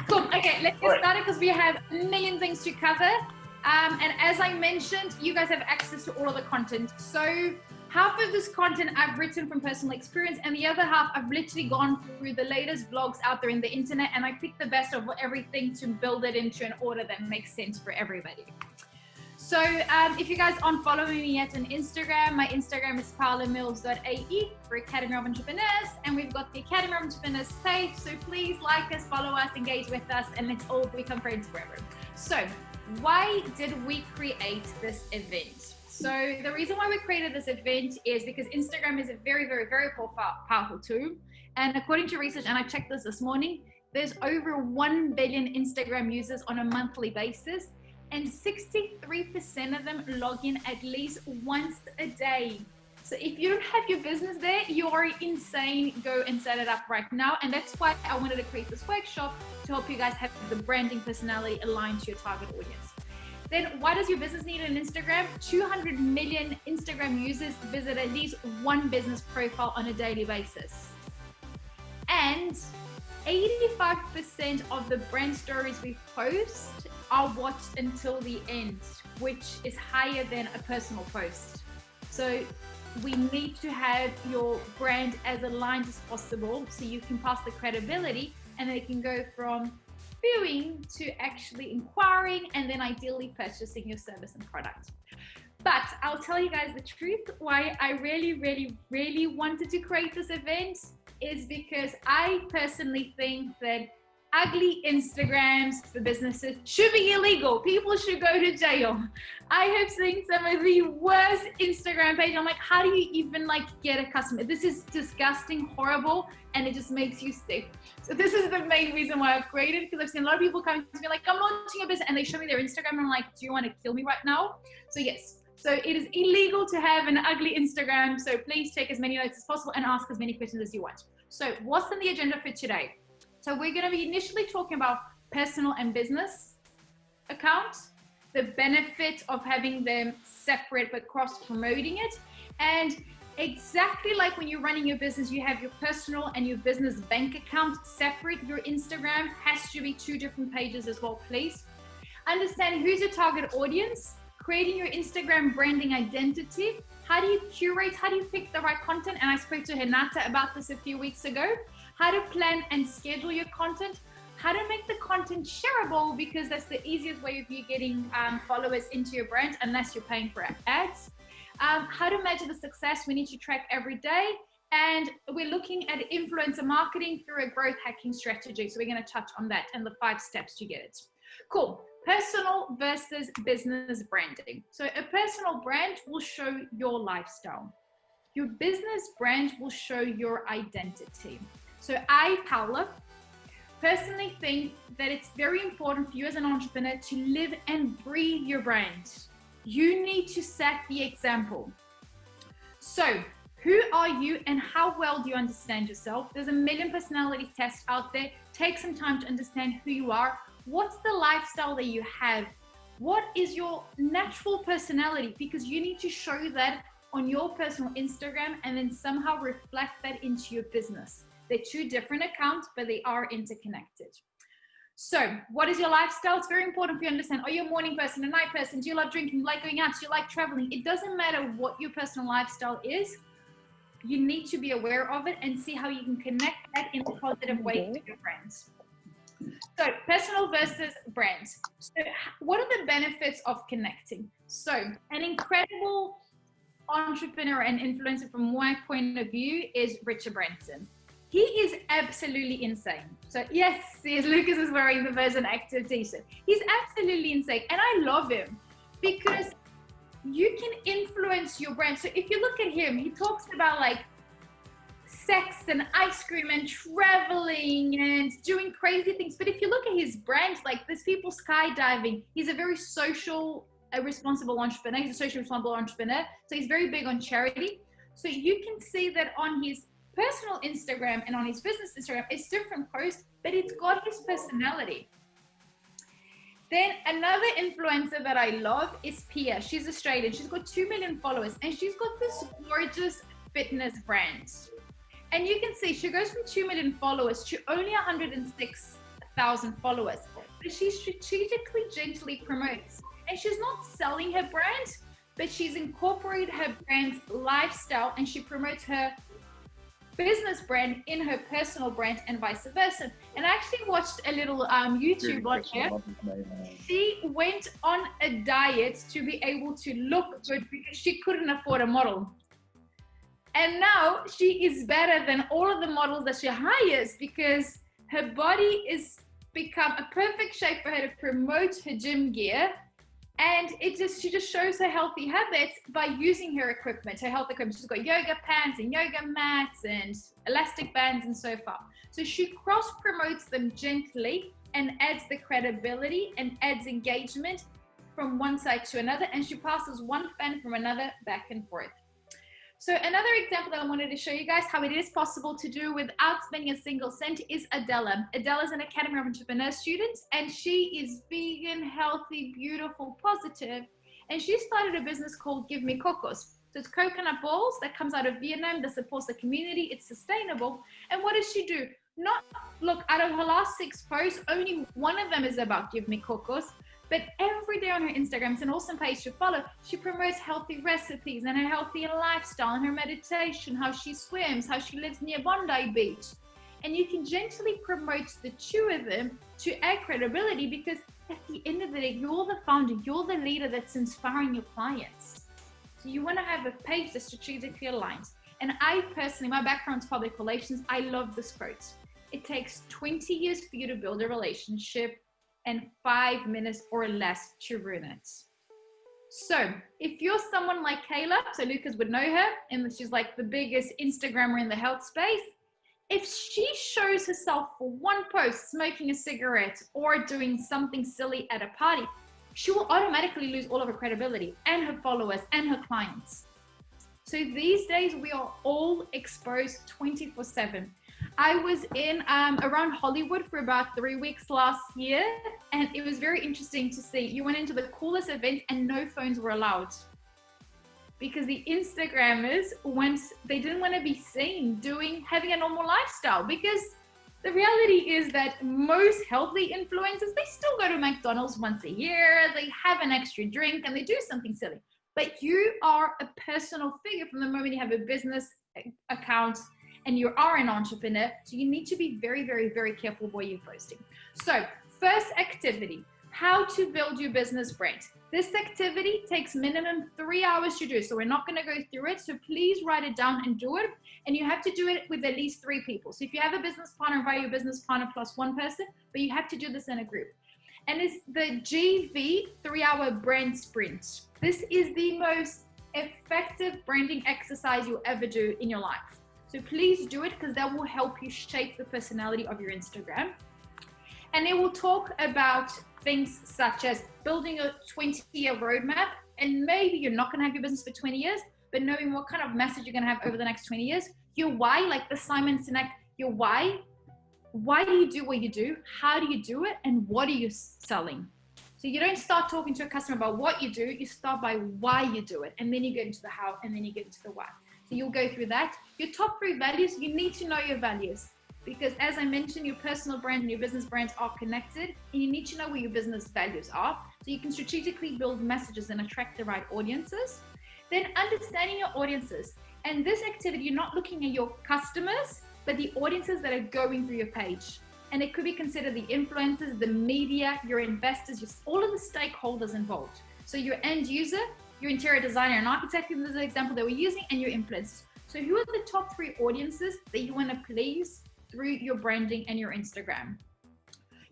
Cool. Okay, let's get started because we have a million things to cover. And as I mentioned, you guys have access to all of the content. So half of this content I've written from personal experience, and the other half I've literally gone through the latest blogs out there in the internet, and I picked the best of everything to build it into an order that makes sense for everybody. So if you guys aren't following me yet on Instagram, my Instagram is paulamills.ae for Academy of Entrepreneurs, and we've got the Academy of Entrepreneurs page. So please like us, follow us, engage with us, and let's all become friends forever. So why did we create this event? So the reason why we created this event is because Instagram is a very, very, very powerful tool. And according to research, and I checked this morning, there's over 1 billion Instagram users on a monthly basis. And 63% of them log in at least once a day. So if you don't have your business there, you are insane. Go and set it up right now. And that's why I wanted to create this workshop to help you guys have the branding personality aligned to your target audience. Then why does your business need an Instagram? 200 million Instagram users visit at least one business profile on a daily basis. And 85% of the brand stories we post are watched until the end, which is higher than a personal post. So we need to have your brand as aligned as possible so you can pass the credibility, and then it can go from viewing to actually inquiring and then ideally purchasing your service and product. But I'll tell you guys the truth, why I really wanted to create this event is because I personally think that ugly Instagrams for businesses should be illegal. People should go to jail. I have seen some of the worst Instagram pages. I'm like, how do you even get a customer? This is disgusting, horrible, and it just makes you sick. So this is the main reason why I've created, because I've seen a lot of people coming to me like, I'm launching a business, and they show me their Instagram, and I'm like, do you want to kill me right now? So yes. So it is illegal to have an ugly Instagram. So please take as many notes as possible and ask as many questions as you want. So what's on the agenda for today? So we're going to be initially talking about personal and business accounts, the benefit of having them separate but cross-promoting it. And exactly like when you're running your business, you have your personal and your business bank account separate. Your Instagram has to be two different pages as well, please. Understand who's your target audience, creating your Instagram branding identity. How do you curate? How do you pick the right content? And I spoke to Renata about this a few weeks ago. How to plan and schedule your content, how to make the content shareable, because that's the easiest way of you getting followers into your brand unless you're paying for ads. How to measure the success we need to track every day. And we're looking at influencer marketing through a growth hacking strategy. So we're going to touch on that and the 5 steps to get it. Cool. Personal versus business branding. So a personal brand will show your lifestyle. Your business brand will show your identity. So I, Paula, personally think that it's very important for you as an entrepreneur to live and breathe your brand. You need to set the example. So who are you and how well do you understand yourself? There's a million personality tests out there. Take some time to understand who you are. What's the lifestyle that you have? What is your natural personality? Because you need to show that on your personal Instagram and then somehow reflect that into your business. They're two different accounts, but they are interconnected. So what is your lifestyle? It's very important for you to understand. Are you a morning person, a night person? Do you love drinking? Do you like going out? Do you like traveling? It doesn't matter what your personal lifestyle is. You need to be aware of it and see how you can connect that in a positive way to your friends. So personal versus brands. So what are the benefits of connecting? So an incredible entrepreneur and influencer from my point of view is Richard Branson. He is absolutely insane. So yes, Lucas is wearing the Version Active t-shirt. He's absolutely insane. And I love him because you can influence your brand. So if you look at him, he talks about sex and ice cream and traveling and doing crazy things. But if you look at his brand, there's people skydiving. He's a very social, responsible entrepreneur. He's a socially responsible entrepreneur. So he's very big on charity. So you can see that on his personal Instagram and on his business Instagram, it's different posts, but it's got his personality. Then another influencer that I love is Pia. She's Australian. She's got 2 million followers and she's got this gorgeous fitness brand. And you can see she goes from 2 million followers to only 106 1,000 followers. But she strategically, gently promotes. And she's not selling her brand, but she's incorporated her brand's lifestyle, and she promotes her business brand in her personal brand and vice versa. And I actually watched a little YouTube on her. She went on a diet to be able to look good because she couldn't afford a model. And now she is better than all of the models that she hires because her body is become a perfect shape for her to promote her gym gear. And she just shows her healthy habits by using her equipment, her health equipment. She's got yoga pants and yoga mats and elastic bands and so forth. So she cross promotes them gently and adds the credibility and adds engagement from one side to another. And she passes one fan from another back and forth. So another example that I wanted to show you guys how it is possible to do without spending a single cent is Adela. Adela is an Academy of Entrepreneurs student, and she is vegan, healthy, beautiful, positive. And she started a business called Give Me Cocos. So it's coconut balls that comes out of Vietnam that supports the community. It's sustainable. And what does she do? Look, out of her last 6 posts, only one of them is about Give Me Cocos. But every day on her Instagram, it's an awesome page to follow. She promotes healthy recipes and her healthy lifestyle and her meditation, how she swims, how she lives near Bondi Beach. And you can gently promote the 2 of them to add credibility because at the end of the day, you're the founder, you're the leader that's inspiring your clients. So you want to have a page that's strategically aligned. And I personally, my background is public relations. I love this quote. It takes 20 years for you to build a relationship and 5 minutes or less to ruin it. So if you're someone like Kayla, so Lucas would know her, and she's like the biggest Instagrammer in the health space. If she shows herself for one post smoking a cigarette or doing something silly at a party, she will automatically lose all of her credibility and her followers and her clients. So these days we are all exposed 24/7. I was in around Hollywood for about 3 weeks last year, and it was very interesting to see. You went into the coolest event and no phones were allowed because the Instagrammers they didn't want to be seen having a normal lifestyle, because the reality is that most healthy influencers, they still go to McDonald's once a year, they have an extra drink and they do something silly. But you are a personal figure from the moment you have a business account and you are an entrepreneur. So you need to be very, very, very careful what you're posting. So first activity, how to build your business brand. This activity takes minimum 3 hours to do. So we're not going to go through it. So please write it down and do it. And you have to do it with at least 3 people. So if you have a business partner, invite your business partner plus 1 person, but you have to do this in a group. And it's the GV 3-hour brand sprint. This is the most effective branding exercise you'll ever do in your life. So please do it because that will help you shape the personality of your Instagram. And it will talk about things such as building a 20-year roadmap. And maybe you're not going to have your business for 20 years, but knowing what kind of message you're going to have over the next 20 years. Your why, like the Simon Sinek, your why. Why do you do what you do? How do you do it? And what are you selling? So you don't start talking to a customer about what you do. You start by why you do it. And then you get into the how, and then you get into the why. So you'll go through that. Your top 3 values, you need to know your values. Because as I mentioned, your personal brand and your business brands are connected, and you need to know what your business values are so you can strategically build messages and attract the right audiences. Then understanding your audiences. And this activity, you're not looking at your customers, but the audiences that are going through your page. And it could be considered the influencers, the media, your investors, all of the stakeholders involved. So your end user, your interior designer and architect, in this example that we're using, and your influencers. So who are the top 3 audiences that you want to please through your branding and your Instagram?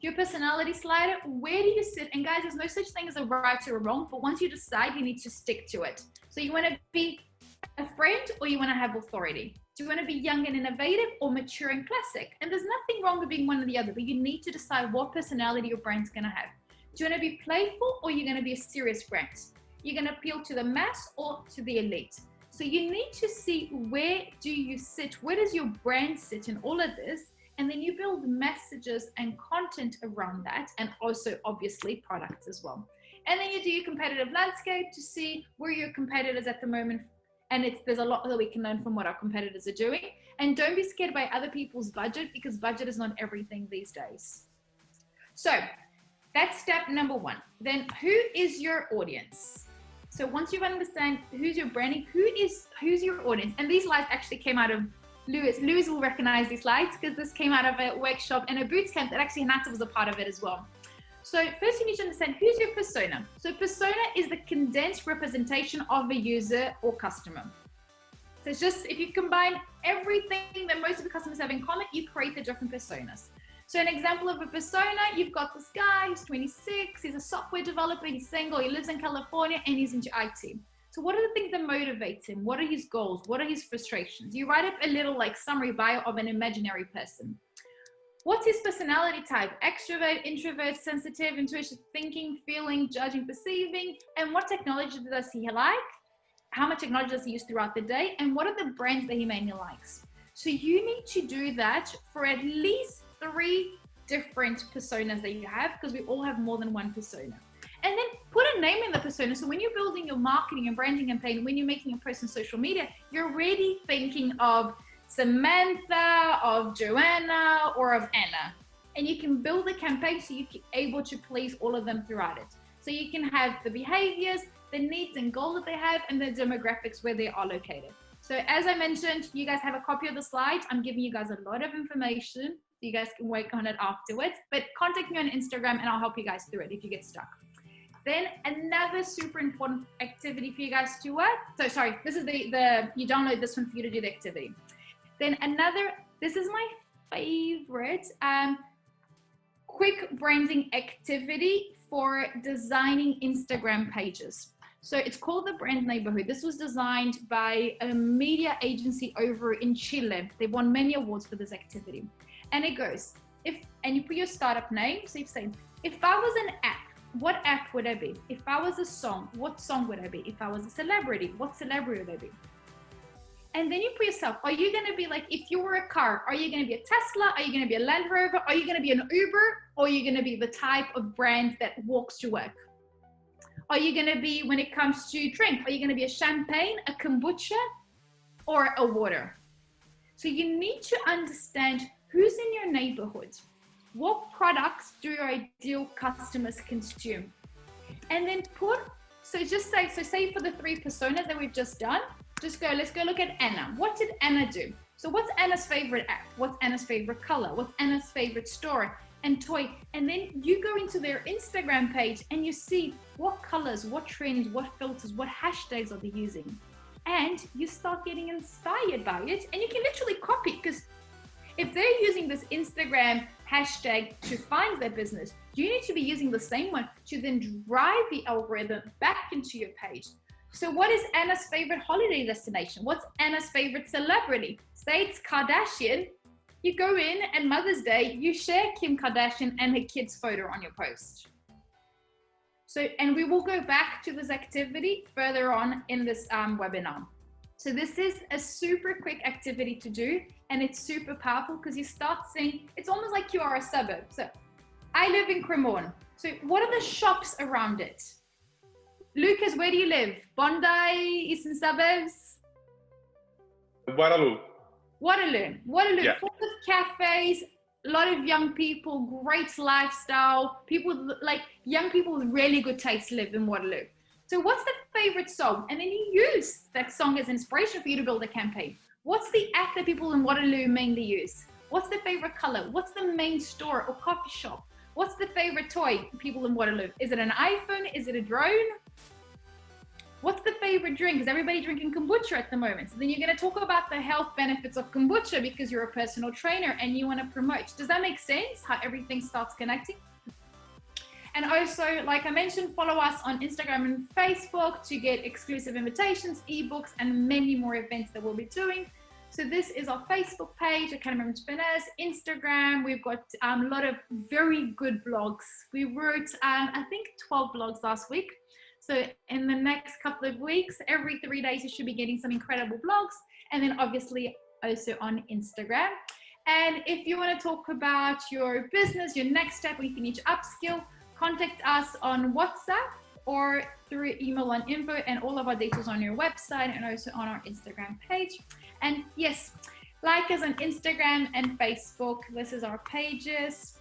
Your personality slider, where do you sit? And guys, there's no such thing as a right or a wrong, but once you decide, you need to stick to it. So you want to be a friend or you want to have authority? Do you want to be young and innovative or mature and classic? And there's nothing wrong with being one or the other, but you need to decide what personality your brand's going to have. Do you want to be playful or you're going to be a serious brand? You're going to appeal to the mass or to the elite? So you need to see where do you sit? Where does your brand sit in all of this? And then you build messages and content around that, and also obviously products as well. And then you do your competitive landscape to see where your competitors at the moment. And there's a lot that we can learn from what our competitors are doing. And don't be scared by other people's budget, because budget is not everything these days. So that's step number one. Then who is your audience? So once you understand who's your branding, who's your audience, and these slides actually came out of Lewis. Lewis will recognize these slides because this came out of a workshop and a boot camp that actually Nata was a part of it as well. So first you need to understand who's your persona. So persona is the condensed representation of a user or customer. So it's just, if you combine everything that most of the customers have in common, you create the different personas. So an example of a persona, you've got this guy who's 26, he's a software developer, he's single, he lives in California, and he's into IT. So what are the things that motivate him? What are his goals? What are his frustrations? You write up a little like summary bio of an imaginary person. What's his personality type? Extrovert, introvert, sensitive, intuitive, thinking, feeling, judging, perceiving, and what technology does he like? How much technology does he use throughout the day? And what are the brands that he mainly likes? So you need to do that for at least 3 different personas that you have, because we all have more than one persona. And then put a name in the persona. So when you're building your marketing and branding campaign, when you're making a post on social media, you're already thinking of Samantha, of Joanna, or of Anna. And you can build a campaign so you're able to please all of them throughout it. So you can have the behaviors, the needs and goals that they have, and the demographics where they are located. So as I mentioned, you guys have a copy of the slide. I'm giving you guys a lot of information. You guys can work on it afterwards, but contact me on Instagram and I'll help you guys through it if you get stuck. Then another super important activity for you guys to work. So sorry, this is you download this one for you to do the activity. Then this is my favorite, quick branding activity for designing Instagram pages. So it's called the Brand Neighborhood. This was designed by a media agency over in Chile. They've won many awards for this activity. And it goes, and you put your startup name. So you say, if I was an app, what app would I be? If I was a song, what song would I be? If I was a celebrity, what celebrity would I be? And then you put yourself, are you going to be like, if you were a car, are you going to be a Tesla? Are you going to be a Land Rover? Are you going to be an Uber? Or are you going to be the type of brand that walks to work? Are you going to be, when it comes to drink, are you going to be a champagne, a kombucha, or a water? So you need to understand who's in your neighborhood. What products do your ideal customers consume? And then say for the 3 personas that we've just done, let's go look at Anna. What did Anna do? So what's Anna's favorite app? What's Anna's favorite color? What's Anna's favorite store and toy? And then you go into their Instagram page and you see what colors, what trends, what filters, what hashtags are they using? And you start getting inspired by it, and you can literally copy, because if they're using this Instagram hashtag to find their business, you need to be using the same one to then drive the algorithm back into your page. So what is Anna's favorite holiday destination? What's Anna's favorite celebrity? Say it's Kardashian. You go in and Mother's Day, you share Kim Kardashian and her kid's photo on your post. So, and we will go back to this activity further on in this webinar. So this is a super quick activity to do, and it's super powerful because you start seeing, it's almost like you are a suburb. So I live in Cremorne. So what are the shops around it? Lucas, where do you live? Bondi, Eastern Suburbs? Waterloo. Yeah. Full of cafes, a lot of young people, great lifestyle, young people with really good taste live in Waterloo. So what's the favorite song? And then you use that song as inspiration for you to build a campaign. What's the app that people in Waterloo mainly use? What's the favorite color? What's the main store or coffee shop? What's the favorite toy people in Waterloo? Is it an iPhone? Is it a drone? What's the favorite drink? Is everybody drinking kombucha at the moment? So then you're going to talk about the health benefits of kombucha because you're a personal trainer and you want to promote. Does that make sense? How everything starts connecting? And also, like I mentioned, follow us on Instagram and Facebook to get exclusive invitations, ebooks, and many more events that we'll be doing. So this is our Facebook page, Academy of Entrepreneurs. Instagram, we've got a lot of very good blogs. We wrote, I think, 12 blogs last week. So in the next couple of weeks, every 3 days, you should be getting some incredible blogs. And then obviously also on Instagram. And if you want to talk about your business, your next step, or if you need to upskill, contact us on WhatsApp or through email on info, and all of our details on your website and also on our Instagram page. And yes, like us on Instagram and Facebook. This is our pages.